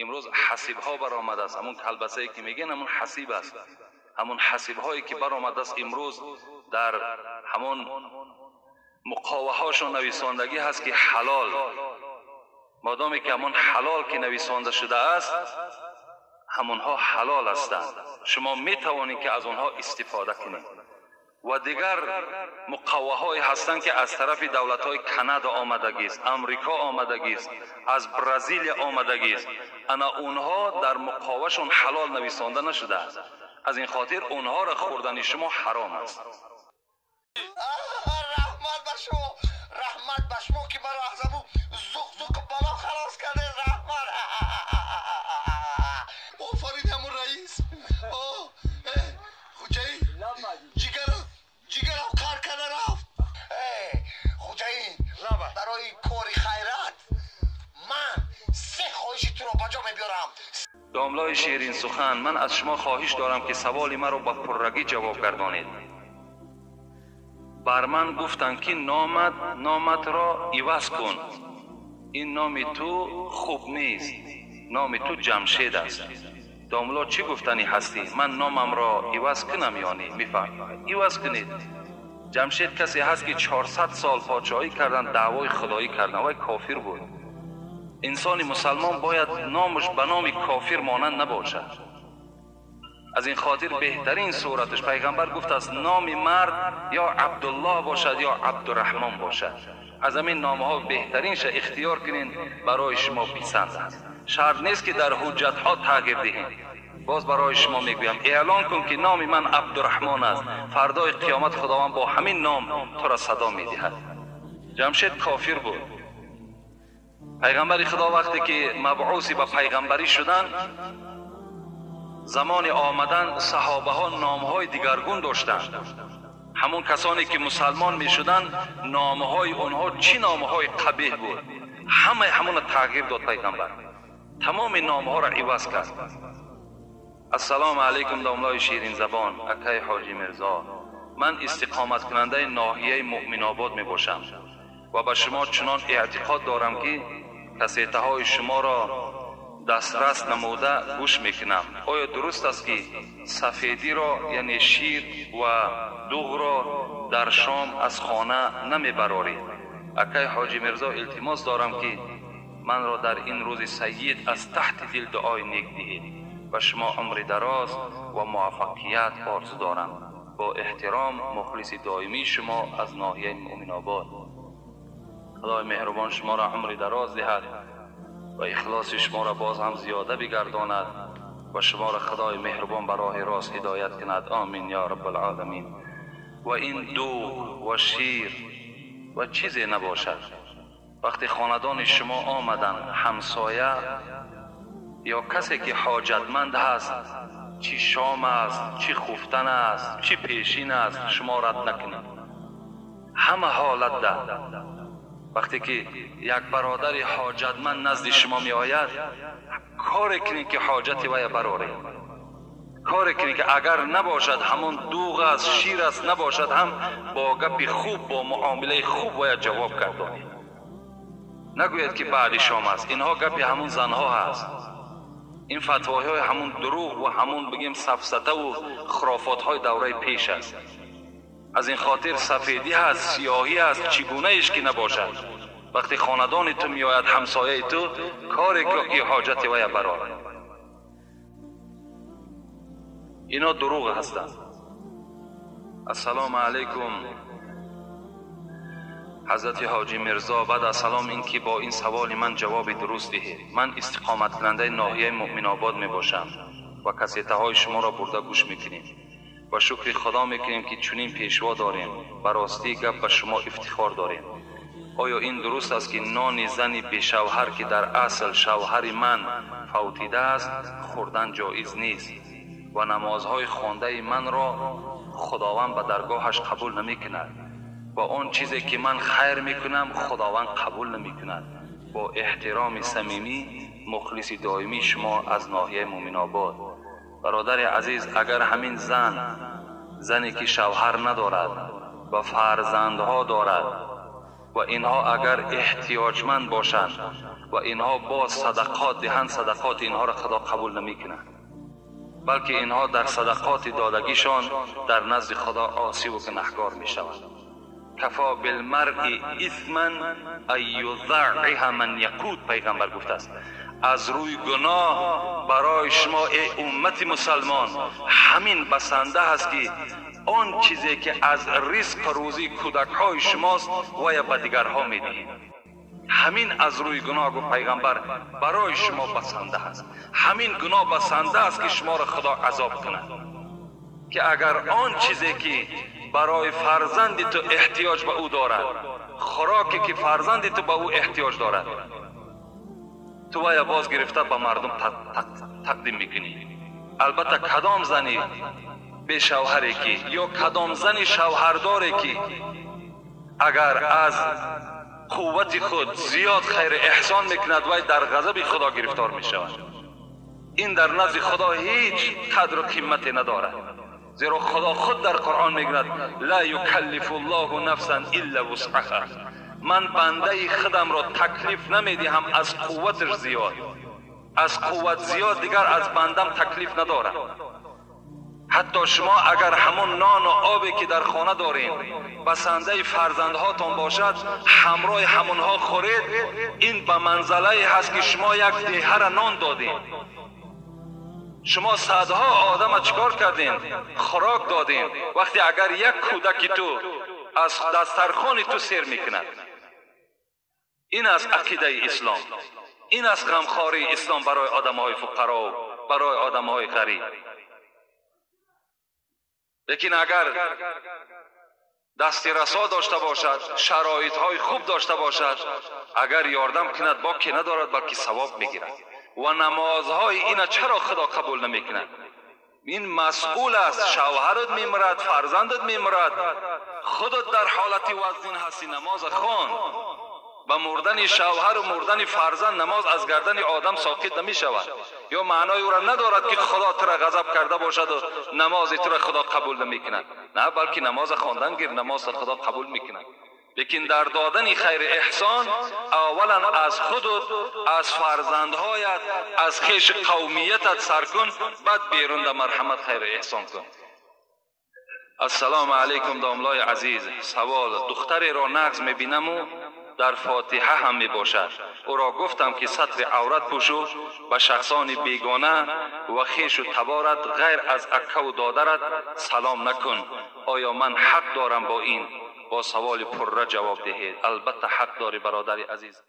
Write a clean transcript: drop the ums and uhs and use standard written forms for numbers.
امروز حسیب ها برآمده است. همون کلبسه‌ای که میگن همون حسیب است. همون حسیب هایی که برآمده است امروز در همون مقاوه هاشون نویساندگی هست که حلال. مادامی که همون حلال که نویسانده شده است همونها حلال هستند، شما می توانید که از آنها استفاده کنید. و دیگر مقاوه های هستند که از طرف دولت های کانادا آمدگی است، امریکا آمدگی است، از برزیل آمدگی است. انا اونها در مقاوه شون حلال نویسانده نشده است. از این خاطر اونها را خوردن شما حرام است. رحمت به شما که مرا از ابو زوق بالا خلاص کرده. رحمت آفرین همون رئیس. خوجایی جیگرم کار کنه رفت. خوجایی برای کاری خیرات من 3 خواهش تو رو بجا میبیارم. داملای شیرین سخن، من از شما خواهش دارم که سوال مرا با پررگی جواب گردانید. بر من گفتند که نامت را عوض کن، این نام تو خوب نیست، نام تو جمشید است. داملا چی گفتنی هستی؟ من نامم را عوض کنم یعنی میفهم عوض کنید. جمشید کسی هست که 400 سال پادشاهی کردن، دعوای خدایی کردن و کافر بود. انسان مسلمان باید نامش به نام کافر مانند نباشد. از این خاطر بهترین صورتش پیغمبر گفت است نام مرد یا عبدالله باشد یا عبدالرحمن باشد. از همین نامها بهترینش اختیار کنین، برای شما پسند است. شرط نیست که در حجت ها تغییر دهین. باز برای شما میگویم اعلان کن که نام من عبدالرحمن است، فردای قیامت خداوند با همین نام تو را صدا میدهد. جمشید کافر بود. پیغمبر خدا وقتی که مبعوث به پیغمبری شدن، زمان آمدن صحابه ها نامهای دیگرگون داشتند. همون کسانی که مسلمان می شدن نامهای اونها چی نامهای قبیح بود، همون تغییر داد پیغمبر. تمام نامها را عوض کرد. السلام علیکم داملای شیرین زبان، اکای حاجی مرزا. من استقامت کننده ناحیه مؤمن آباد می باشم و به شما چنان اعتقاد دارم که کسیته های شما را دسترس نموده گوش میکنم. آیا درست است که سفیدی را یعنی شیر و دوغ را در شام از خانه نمیبرارید؟ اکای حاجی مرزا التماس دارم که من را در این روز سید از تحت دل دعای نیک دهید و شما عمر دراز و موفقیت آرزو دارم. با احترام مخلص دائمی شما از ناحیه مؤمن آباد. خدای مهربان شما را عمر دراز دهد و اخلاص شما را باز هم زیاده بگرداند و شما را خدای مهربان به راه راست هدایت کند. آمین یا رب العالمین. و این دوغ و شیر و چیزی نباشد. وقتی خاندان شما آمدن، همسایه یا کسی که حاجتمند هست، چی شام است، چی خفتن است، چی پیشین است، شما رد نکنید. همه حالت ده. وقتی که یک برادر حاجتمند نزد شما می آید، کار کنید که حاجت وی برآورید. کار کنید که اگر نباشد همون دوغ است، شیر است، نباشد هم با گپ خوب، با معامله خوب وی جواب گردانید. نگوید که بعد شام است. اینها گپ همون زنها هست. این فتواهای همون دروغ و همون بگیم سفسطه و خرافات های دوره پیش است. از این خاطر سفیدی هست، سیاهی هست، چگونه ایش که نباشد. وقتی خاندان تو می آید، همسایه تو، کاری که حاجت وی برآورد. اینا دروغ هستند. السلام علیکم حضرت حاجی مرزا. بعد از سلام این که با این سوال من جواب درست دهید. من استقامت کننده ناحیه مؤمن آباد می باشم و کسیته های شما را برده گوش میکنیم و شکر خدا میکنیم که چنین پیشوا داریم. براستی گپ به شما افتخار داریم. آیا این درست است که نان زنی به شوهر که در اصل شوهر من فوتیده است خوردن جایز نیست و نمازهای خوانده من را خداوند به درگاهش قبول نمی کند و آن چیزی که من خیر میکنم خداوند قبول نمی کند؟ با احترام صمیمی مخلص دائمی شما از ناحیه مؤمن آباد. برادر عزیز، اگر همین زنی که شوهر ندارد و فرزندها دارد و اینها اگر احتیاجمند باشند و اینها باز صدقات دهند، صدقات اینها را خدا قبول نمی‌کند، بلکه اینها در صدقات دادگیشان در نزد خدا عاصی و گناهکار می‌شوند. کفا بالمرء اثما ان یضعها من یقود، پیغمبر گفته است از روی گناه برای شما ای امت مسلمان همین بسنده است که آن چیزی که از رزق روزی کودک‌های شماست و به دیگرها می‌دهید. همین از روی گناه گفت پیغمبر برای شما بسنده است. همین گناه بسنده است که شما را خدا عذاب کند، که اگر آن چیزی که برای فرزند تو احتیاج به او دارد، خوراکی که فرزند تو به او احتیاج دارد، تو وای باز گرفته به مردم تقدیم میکنی. البته کدام زنی به شوهری که یا کدام زنی شوهرداری که اگر از قوت خود زیاد خیر احسان میکند وای در غضب خدا گرفتار میشود، این در نزد خدا هیچ قدر و قیمتی ندارد. زیرا خدا خود در قرآن میگوید لا یکلف الله نفسا الا وسعها، من بنده خودم را تکلیف نمیدهم از قوتش زیاد، از قوت زیاد دیگر از بندم تکلیف ندارم. حتی شما اگر همون نان و آبی که در خانه دارین بسنده فرزندهاتون باشد، همراه همونها خورید، این به منزله هست که شما یک دیهر نان دادین. شما صدها آدم چیکار کردین؟ خوراک دادین. وقتی اگر یک کودکی تو از دسترخوان تو سیر میکند، این از عقیده اسلام، این از غمخواری اسلام برای آدمهای فقرا و برای آدمهای غریب. لیکن اگر دستی رسا داشته باشد، شرایط های خوب داشته باشد، اگر یاردم کند باکی ندارد بلکه ثواب میگیرد. و نمازهای اینا چرا خدا قبول نمیکند؟ این مسئول است، شوهرت میمرد، فرزندت میمرد، خودت در حالتی وزین هستی، نماز خوان. با مردن شوهر و مردن فرزند نماز از گردن آدم ساقط نمی شود. یا معنای او را ندارد که خدا تو را غضب کرده باشد و نماز تو را خدا قبول نمی کند، نه، بلکه نماز خواندن گیر نماز خدا قبول می کند. لیکن در دادن خیر احسان اولا از خودت، از فرزندهایت، از خیش قومیتت سر کن، بعد بیرون در مرحمت خیر احسان کن. السلام علیکم داملای عزیز. سوال: دختری را نقض میبینم و در فاتحه هم می باشد. او را گفتم که ستر عورت پوشو، به شخصان بیگانه و خیش و تبارت غیر از اکه و دادرت سلام نکن. آیا من حق دارم با این؟ با سوال پرره جواب دهید. البته حق داری برادر عزیز.